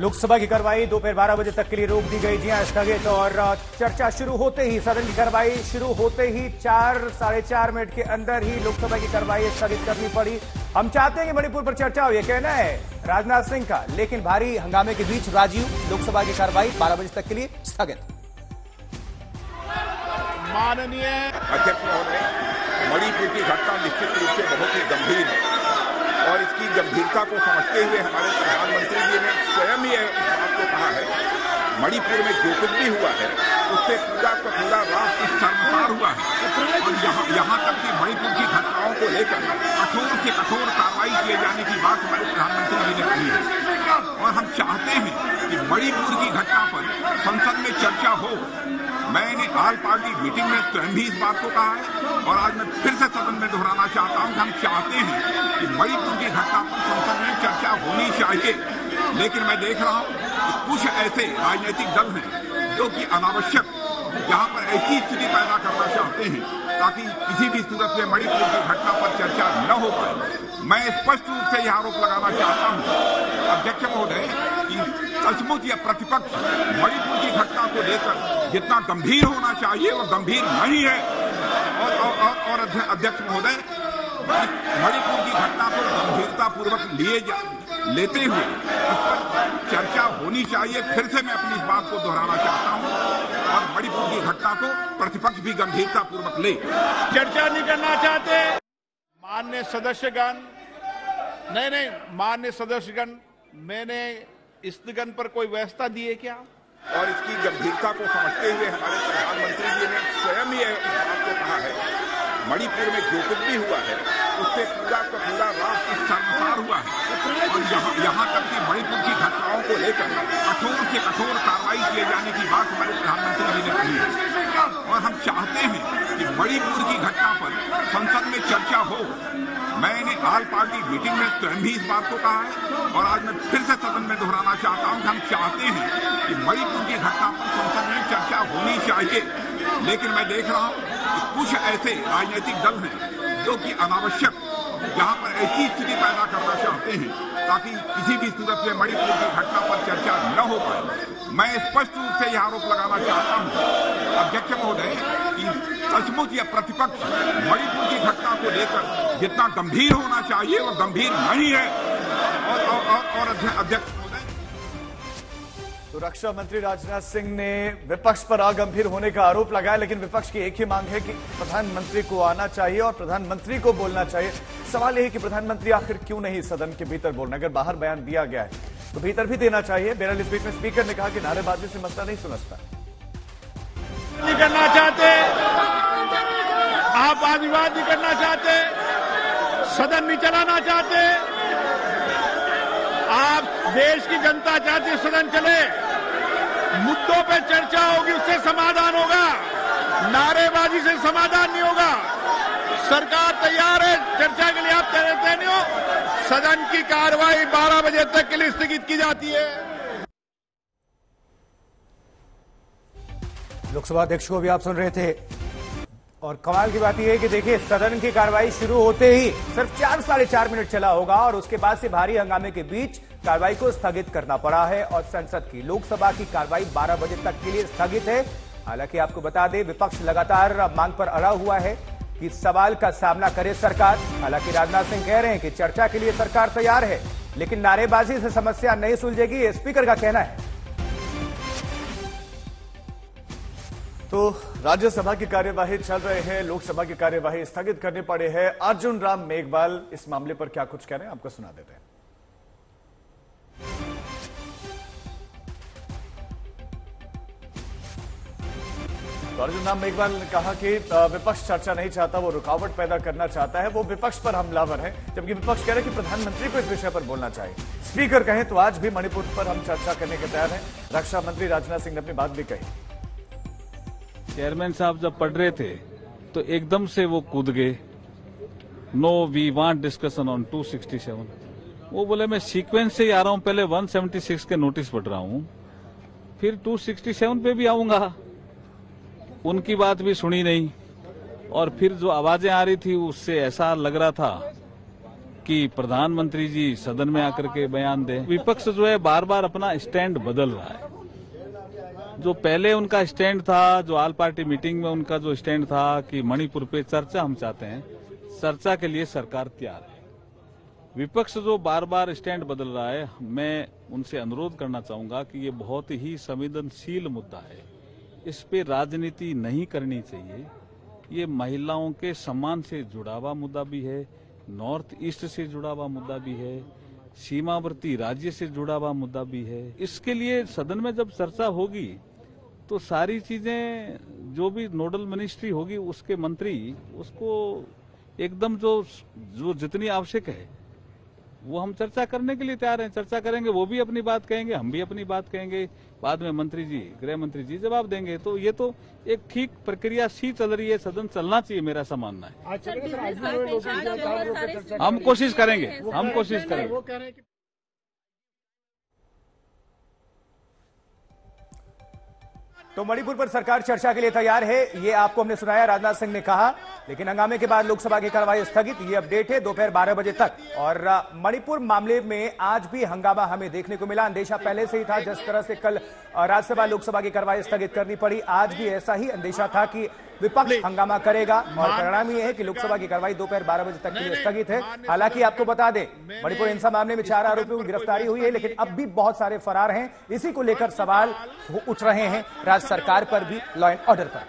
लोकसभा की कार्रवाई दोपहर 12 बजे तक के लिए रोक दी गई। जी हां, स्थगित। और चर्चा शुरू होते ही, सदन की कार्रवाई शुरू होते ही 4-4.5 मिनट के अंदर ही लोकसभा की कार्रवाई स्थगित करनी पड़ी। हम चाहते हैं कि मणिपुर पर चर्चा हो, यह कहना है राजनाथ सिंह का, लेकिन भारी हंगामे के बीच राजीव लोकसभा की कार्रवाई 12 बजे तक के लिए स्थगित। माननीय अध्यक्ष महोदय, मणिपुर की घटना निश्चित रूप से बहुत ही गंभीर है और इसकी गंभीरता को समझते हुए हमारे प्रधानमंत्री जी ने स्वयं ही इस बात को कहा है, मणिपुर में जो कुछ भी हुआ है उससे पूरा का पूरा राष्ट्र शर्मसार हुआ है और यहाँ तक कि मणिपुर की घटनाओं को लेकर कठोर से कठोर कार्रवाई किए जाने की बात हमारे प्रधानमंत्री जी ने कही है। और हम चाहते हैं कि मणिपुर की घटना पर संसद में चर्चा हो। मैंने ऑल पार्टी मीटिंग में स्वयं भी इस बात को कहा है और आज मैं फिर से सदन में दोहराना चाहता हूं कि हम चाहते हैं कि मणिपुर की घटना पर संसद में चर्चा होनी चाहिए। लेकिन मैं देख रहा हूं कि कुछ ऐसे राजनीतिक दल हैं जो कि अनावश्यक यहां पर ऐसी स्थिति पैदा करना चाहते हैं ताकि किसी भी सूरत में मणिपुर की घटना पर चर्चा न हो पाए। मैं स्पष्ट रूप से यह आरोप लगाना चाहता हूं अध्यक्ष महोदय कि सचमुच या प्रतिपक्ष मणिपुर की घटना को लेकर जितना गंभीर होना चाहिए वो गंभीर नहीं है। और अध्यक्ष महोदय, मणिपुर की घटना को गंभीरतापूर्वक लेते हुए इस पर चर्चा होनी चाहिए। फिर से मैं अपनी इस बात को दोहराना चाहता हूं और मणिपुर की घटना को प्रतिपक्ष भी गंभीरतापूर्वक ले। चर्चा नहीं करना चाहते माननीय सदस्यगण, नहीं माननीय सदस्यगण, मैंने स्थगन पर कोई व्यवस्था दी है क्या? और इसकी गंभीरता को समझते हुए हमारे प्रधानमंत्री जी ने स्वयं ही इस बात को कहा है, मणिपुर में जो कुछ भी हुआ है उससे पूरा का पूरा राष्ट्र शर्मसार हुआ है और यहाँ तक कि मणिपुर की घटनाओं को लेकर कठोर से कठोर कार्रवाई किए जाने की बात हमारे प्रधानमंत्री जी ने कही है। और हम चाहते हैं कि मणिपुर की घटना पर संसद में चर्चा हो। मैंने ऑल पार्टी मीटिंग में स्वयं भी इस बात को कहा है और आज मैं फिर से सदन में दोहराना चाहता हूं कि हम चाहते हैं कि मणिपुर की घटना पर संसद में चर्चा होनी चाहिए। लेकिन मैं देख रहा हूं कि कुछ ऐसे राजनीतिक दल हैं जो कि अनावश्यक यहां पर ऐसी स्थिति पैदा करना चाहते हैं ताकि किसी भी सूरत में मणिपुर की घटना पर चर्चा न हो पाए। मैं स्पष्ट रूप से यह आरोप लगाना चाहता हूं अध्यक्ष महोदय कि सचमुच या प्रतिपक्ष मणिपुर की घटना को लेकर जितना गंभीर होना चाहिए वो गंभीर नहीं है। और अध्यक्ष तो रक्षा मंत्री राजनाथ सिंह ने विपक्ष पर अगंभीर होने का आरोप लगाया, लेकिन विपक्ष की एक ही मांग है कि प्रधानमंत्री को आना चाहिए और प्रधानमंत्री को बोलना चाहिए। सवाल यह है कि प्रधानमंत्री आखिर क्यों नहीं सदन के भीतर बोलना? अगर बाहर बयान दिया गया है तो भीतर भी देना चाहिए। बहरहाल इस बीच में स्पीकर ने कहा कि नारेबाजी से मसला नहीं सुलझता। नहीं करना चाहते आप, वाद विवाद नहीं करना चाहते, सदन नहीं चलाना चाहते आप, देश की जनता चाहती है सदन चले, मुद्दों पे चर्चा होगी, उससे समाधान होगा, नारेबाजी से समाधान नहीं होगा। सरकार तैयार है चर्चा के लिए, आप तैयार नहीं हो। सदन की कार्रवाई 12 बजे तक के लिए स्थगित की जाती है। लोकसभा अध्यक्ष को भी आप सुन रहे थे और कमाल की बात यह है कि देखिए, सदन की कार्रवाई शुरू होते ही सिर्फ 4-4.5 मिनट चला होगा और उसके बाद से भारी हंगामे के बीच कार्रवाई को स्थगित करना पड़ा है और संसद की लोकसभा की कार्रवाई 12 बजे तक के लिए स्थगित है। हालांकि आपको बता दें, विपक्ष लगातार मांग पर अड़ा हुआ है कि सवाल का सामना करे सरकार। हालांकि राजनाथ सिंह कह रहे हैं कि चर्चा के लिए सरकार तैयार है, लेकिन नारेबाजी से समस्या नहीं सुलझेगी, ये स्पीकर का कहना है। तो राज्यसभा की कार्यवाही चल रहे हैं, लोकसभा की कार्यवाही स्थगित करनी पड़ी है। अर्जुन राम मेघवाल इस मामले पर क्या कुछ कह रहे हैं, आपको सुना देते हैं। तो अर्जुन राम मेघवाल ने कहा कि विपक्ष चर्चा नहीं चाहता, वो रुकावट पैदा करना चाहता है, वो विपक्ष पर हमलावर है, जबकि विपक्ष कह रहे हैं कि प्रधानमंत्री को इस विषय पर बोलना चाहिए। स्पीकर कहें तो आज भी मणिपुर पर हम चर्चा करने के तैयार हैं। रक्षा मंत्री राजनाथ सिंह ने अपनी बात भी कही। चेयरमैन साहब जब पढ़ रहे थे तो एकदम से वो कूद गए, no we want discussion on 267। वो बोले मैं सीक्वेंस से ही आ रहा हूं, पहले 176 के नोटिस पढ़ रहा हूं, फिर 267 पे भी आऊंगा। उनकी बात भी सुनी नहीं और फिर जो आवाजें आ रही थी उससे ऐसा लग रहा था कि प्रधानमंत्री जी सदन में आकर के बयान दें। विपक्ष जो है बार बार अपना स्टैंड बदल रहा है। जो पहले उनका स्टैंड था, जो ऑल पार्टी मीटिंग में उनका जो स्टैंड था कि मणिपुर पे चर्चा हम चाहते हैं, चर्चा के लिए सरकार तैयार है। विपक्ष जो बार बार स्टैंड बदल रहा है, मैं उनसे अनुरोध करना चाहूंगा कि ये बहुत ही संवेदनशील मुद्दा है, इस पे राजनीति नहीं करनी चाहिए। ये महिलाओं के सम्मान से जुड़ा हुआ मुद्दा भी है, नॉर्थ ईस्ट से जुड़ा हुआ मुद्दा भी है, सीमावर्ती राज्य से जुड़ा हुआ मुद्दा भी है। इसके लिए सदन में जब चर्चा होगी तो सारी चीजें, जो भी नोडल मिनिस्ट्री होगी उसके मंत्री उसको एकदम जो जितनी आवश्यक है वो हम चर्चा करने के लिए तैयार हैं। चर्चा करेंगे, वो भी अपनी बात कहेंगे, हम भी अपनी बात कहेंगे, बाद में मंत्री जी, गृह मंत्री जी जवाब देंगे। तो ये तो एक ठीक प्रक्रिया सी चल रही है, सदन चलना चाहिए, मेरा ऐसा मानना है। हम कोशिश करेंगे। तो मणिपुर पर सरकार चर्चा के लिए तैयार है, ये आपको हमने सुनाया, राजनाथ सिंह ने कहा। लेकिन हंगामे के बाद लोकसभा की कार्रवाई स्थगित, ये अपडेट है दोपहर 12 बजे तक। और मणिपुर मामले में आज भी हंगामा हमें देखने को मिला। अंदेशा पहले से ही था, जिस तरह से कल राज्यसभा लोकसभा की कार्रवाई स्थगित करनी पड़ी, आज भी ऐसा ही अंदेशा था कि विपक्ष हंगामा करेगा। और परिणाम यह है कि लोकसभा की कार्रवाई दोपहर 12 बजे तक के लिए स्थगित है। हालांकि आपको बता दें, मणिपुर हिंसा मामले में 4 आरोपियों की गिरफ्तारी हुई है, लेकिन अब भी बहुत सारे फरार हैं। इसी को लेकर सवाल उठ रहे हैं राज्य सरकार पर भी, लॉ एंड ऑर्डर पर।